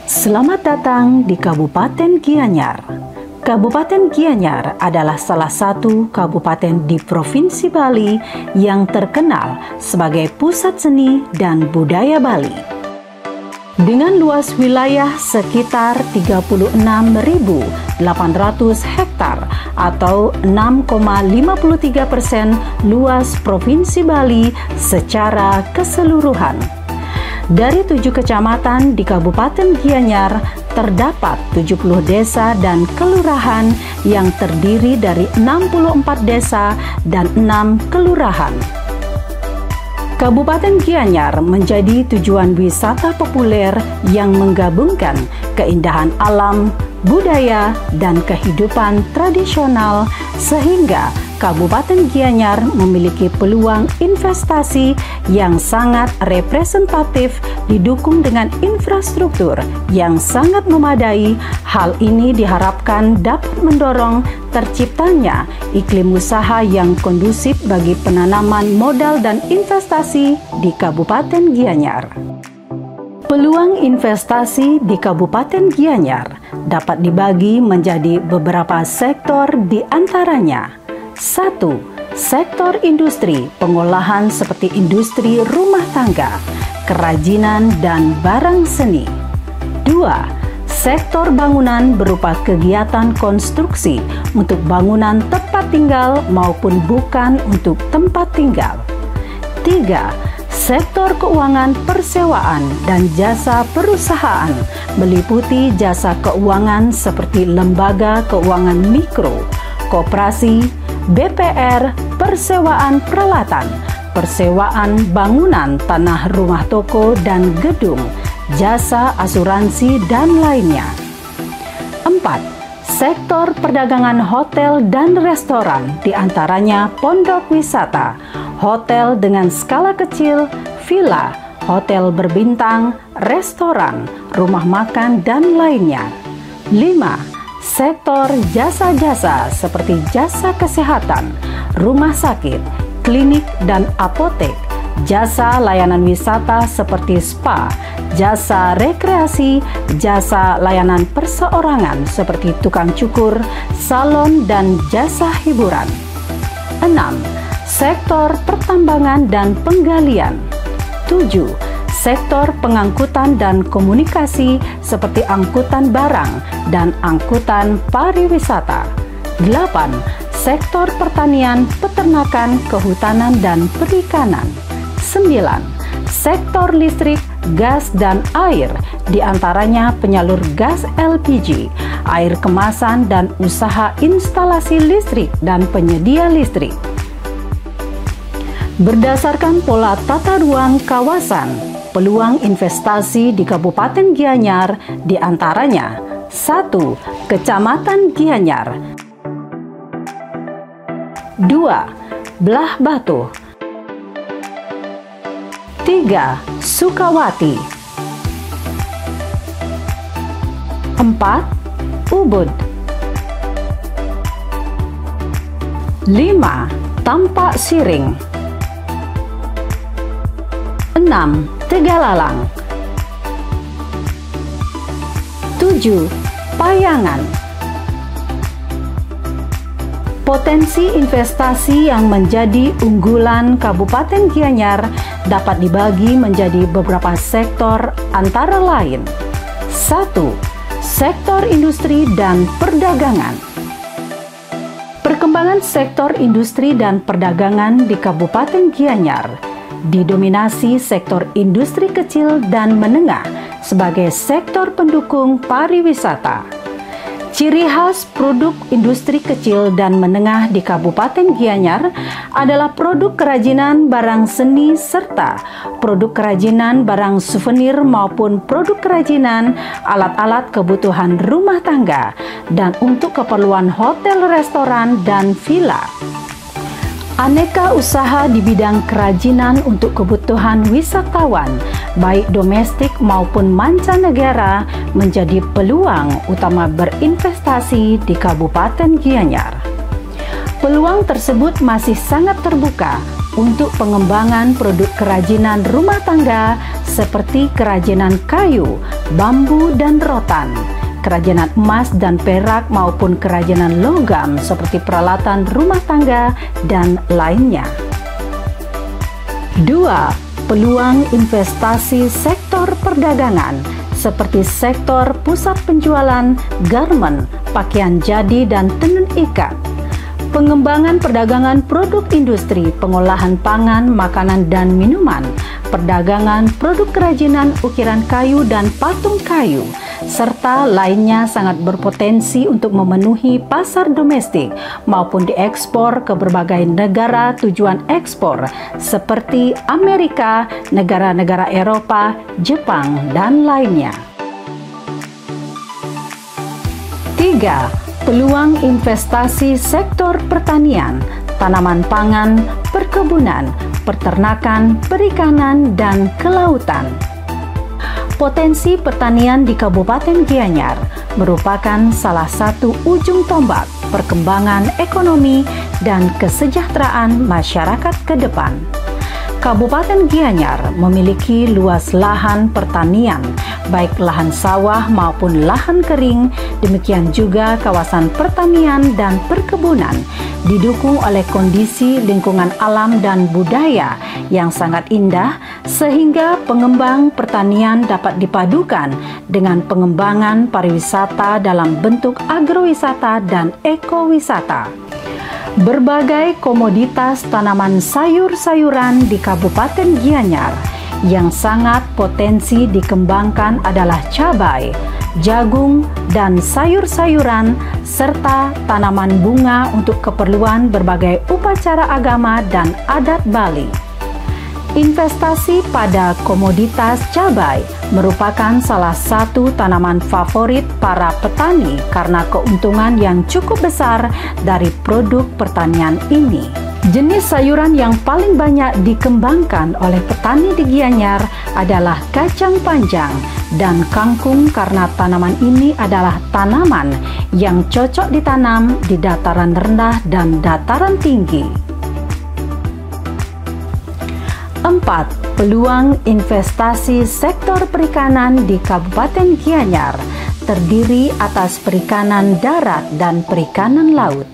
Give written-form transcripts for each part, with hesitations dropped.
Selamat datang di Kabupaten Gianyar. Kabupaten Gianyar adalah salah satu kabupaten di Provinsi Bali yang terkenal sebagai pusat seni dan budaya Bali. Dengan luas wilayah sekitar 36.800 hektar atau 6,53% luas Provinsi Bali secara keseluruhan. Dari 7 kecamatan di Kabupaten Gianyar, terdapat 70 desa dan kelurahan yang terdiri dari 64 desa dan 6 kelurahan. Kabupaten Gianyar menjadi tujuan wisata populer yang menggabungkan keindahan alam, budaya, dan kehidupan tradisional sehingga Kabupaten Gianyar memiliki peluang investasi yang sangat representatif didukung dengan infrastruktur yang sangat memadai. Hal ini diharapkan dapat mendorong terciptanya iklim usaha yang kondusif bagi penanaman modal dan investasi di Kabupaten Gianyar. Peluang investasi di Kabupaten Gianyar dapat dibagi menjadi beberapa sektor di antaranya. 1. Sektor industri pengolahan seperti industri rumah tangga, kerajinan, dan barang seni. 2. Sektor bangunan berupa kegiatan konstruksi untuk bangunan tempat tinggal maupun bukan untuk tempat tinggal. 3. Sektor keuangan persewaan dan jasa perusahaan meliputi jasa keuangan seperti lembaga keuangan mikro, koperasi, BPR, persewaan peralatan, persewaan bangunan tanah rumah toko dan gedung, jasa asuransi, dan lainnya. 4. Sektor perdagangan hotel dan restoran, diantaranya pondok wisata, hotel dengan skala kecil, villa, hotel berbintang, restoran, rumah makan, dan lainnya. 5. Sektor jasa-jasa seperti jasa kesehatan, rumah sakit, klinik, dan apotek, jasa layanan wisata seperti spa, jasa rekreasi, jasa layanan perseorangan seperti tukang cukur, salon, dan jasa hiburan. 6. Sektor pertambangan dan penggalian. 7. Sektor pengangkutan dan komunikasi seperti angkutan barang dan angkutan pariwisata. 8. Sektor pertanian, peternakan, kehutanan, dan perikanan. 9. Sektor listrik, gas, dan air, diantaranya penyalur gas LPG, air kemasan, dan usaha instalasi listrik dan penyedia listrik. Berdasarkan pola tata ruang kawasan, peluang investasi di Kabupaten Gianyar diantaranya: 1. Kecamatan Gianyar. 2. Belah Batu. 3. Sukawati. 4. Ubud. 5. Tampak Siring. 6. Tegalalang. 7. Payangan. Potensi investasi yang menjadi unggulan Kabupaten Gianyar dapat dibagi menjadi beberapa sektor antara lain. 1. Sektor industri dan perdagangan. Perkembangan sektor industri dan perdagangan di Kabupaten Gianyar didominasi sektor industri kecil dan menengah sebagai sektor pendukung pariwisata. Ciri khas produk industri kecil dan menengah di Kabupaten Gianyar adalah produk kerajinan barang seni serta produk kerajinan barang souvenir maupun produk kerajinan alat-alat kebutuhan rumah tangga dan untuk keperluan hotel, restoran, dan villa. Aneka usaha di bidang kerajinan untuk kebutuhan wisatawan, baik domestik maupun mancanegara, menjadi peluang utama berinvestasi di Kabupaten Gianyar. Peluang tersebut masih sangat terbuka untuk pengembangan produk kerajinan rumah tangga seperti kerajinan kayu, bambu dan rotan, kerajinan emas dan perak maupun kerajinan logam seperti peralatan rumah tangga dan lainnya. 2. Peluang investasi sektor perdagangan seperti sektor pusat penjualan, garmen, pakaian jadi dan tenun ikat. Pengembangan perdagangan produk industri, pengolahan pangan, makanan dan minuman, perdagangan produk kerajinan ukiran kayu dan patung kayu, serta lainnya sangat berpotensi untuk memenuhi pasar domestik maupun diekspor ke berbagai negara tujuan ekspor seperti Amerika, negara-negara Eropa, Jepang, dan lainnya. 3. Peluang investasi sektor pertanian, tanaman pangan, perkebunan, peternakan, perikanan, dan kelautan. Potensi pertanian di Kabupaten Gianyar merupakan salah satu ujung tombak perkembangan ekonomi dan kesejahteraan masyarakat ke depan. Kabupaten Gianyar memiliki luas lahan pertanian, baik lahan sawah maupun lahan kering, demikian juga kawasan pertanian dan perkebunan, didukung oleh kondisi lingkungan alam dan budaya yang sangat indah, sehingga pengembang pertanian dapat dipadukan dengan pengembangan pariwisata dalam bentuk agrowisata dan ekowisata. Berbagai komoditas tanaman sayur-sayuran di Kabupaten Gianyar yang sangat potensi dikembangkan adalah cabai, jagung, dan sayur-sayuran, serta tanaman bunga untuk keperluan berbagai upacara agama dan adat Bali. Investasi pada komoditas cabai merupakan salah satu tanaman favorit para petani karena keuntungan yang cukup besar dari produk pertanian ini. Jenis sayuran yang paling banyak dikembangkan oleh petani di Gianyar adalah kacang panjang dan kangkung karena tanaman ini adalah tanaman yang cocok ditanam di dataran rendah dan dataran tinggi. 4. Peluang investasi sektor perikanan di Kabupaten Gianyar terdiri atas perikanan darat dan perikanan laut.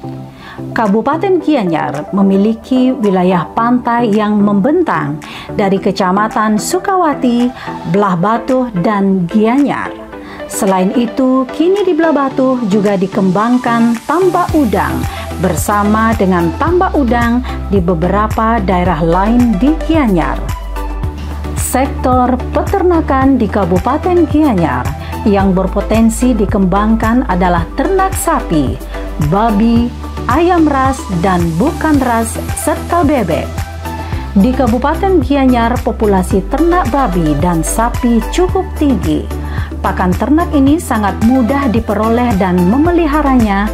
Kabupaten Gianyar memiliki wilayah pantai yang membentang dari Kecamatan Sukawati, Belah Batuh, dan Gianyar. Selain itu, kini di Belah Batuh juga dikembangkan tambak udang bersama dengan tambak udang di beberapa daerah lain di Gianyar. Sektor peternakan di Kabupaten Gianyar yang berpotensi dikembangkan adalah ternak sapi, babi, ayam ras dan bukan ras, serta bebek. Di Kabupaten Gianyar, populasi ternak babi dan sapi cukup tinggi. Pakan ternak ini sangat mudah diperoleh dan memeliharanya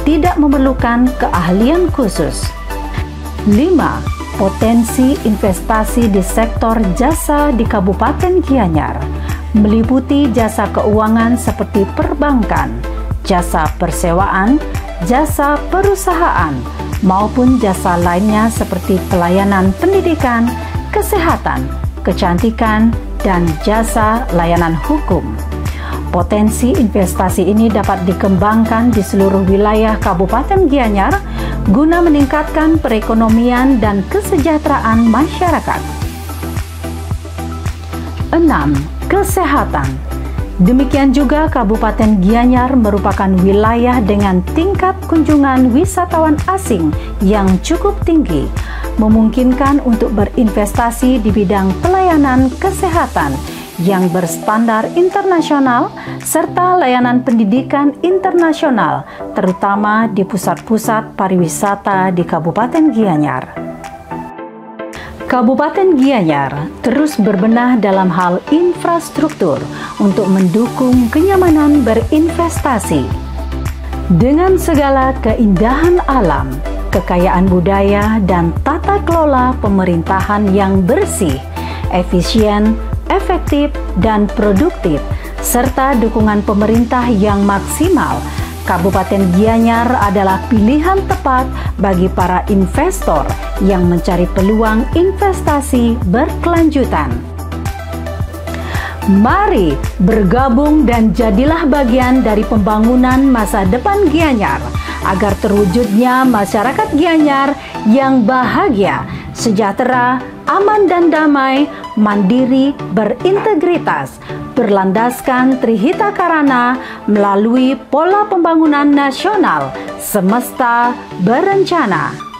tidak memerlukan keahlian khusus. 5. Potensi investasi di sektor jasa di Kabupaten Gianyar meliputi jasa keuangan seperti perbankan, jasa persewaan, jasa perusahaan, maupun jasa lainnya seperti pelayanan pendidikan, kesehatan, kecantikan, dan jasa layanan hukum. Potensi investasi ini dapat dikembangkan di seluruh wilayah Kabupaten Gianyar guna meningkatkan perekonomian dan kesejahteraan masyarakat. 6. Kesehatan. Demikian juga Kabupaten Gianyar merupakan wilayah dengan tingkat kunjungan wisatawan asing yang cukup tinggi, memungkinkan untuk berinvestasi di bidang pelayanan kesehatan yang berstandar internasional serta layanan pendidikan internasional, terutama di pusat-pusat pariwisata di Kabupaten Gianyar. Kabupaten Gianyar terus berbenah dalam hal infrastruktur untuk mendukung kenyamanan berinvestasi. Dengan segala keindahan alam, kekayaan budaya, dan tata kelola pemerintahan yang bersih, efisien, efektif, dan produktif, serta dukungan pemerintah yang maksimal, Kabupaten Gianyar adalah pilihan tepat bagi para investor yang mencari peluang investasi berkelanjutan. Mari bergabung dan jadilah bagian dari pembangunan masa depan Gianyar agar terwujudnya masyarakat Gianyar yang bahagia, sejahtera, aman dan damai, mandiri, berintegritas, berlandaskan Trihita Karana melalui pola pembangunan nasional semesta berencana.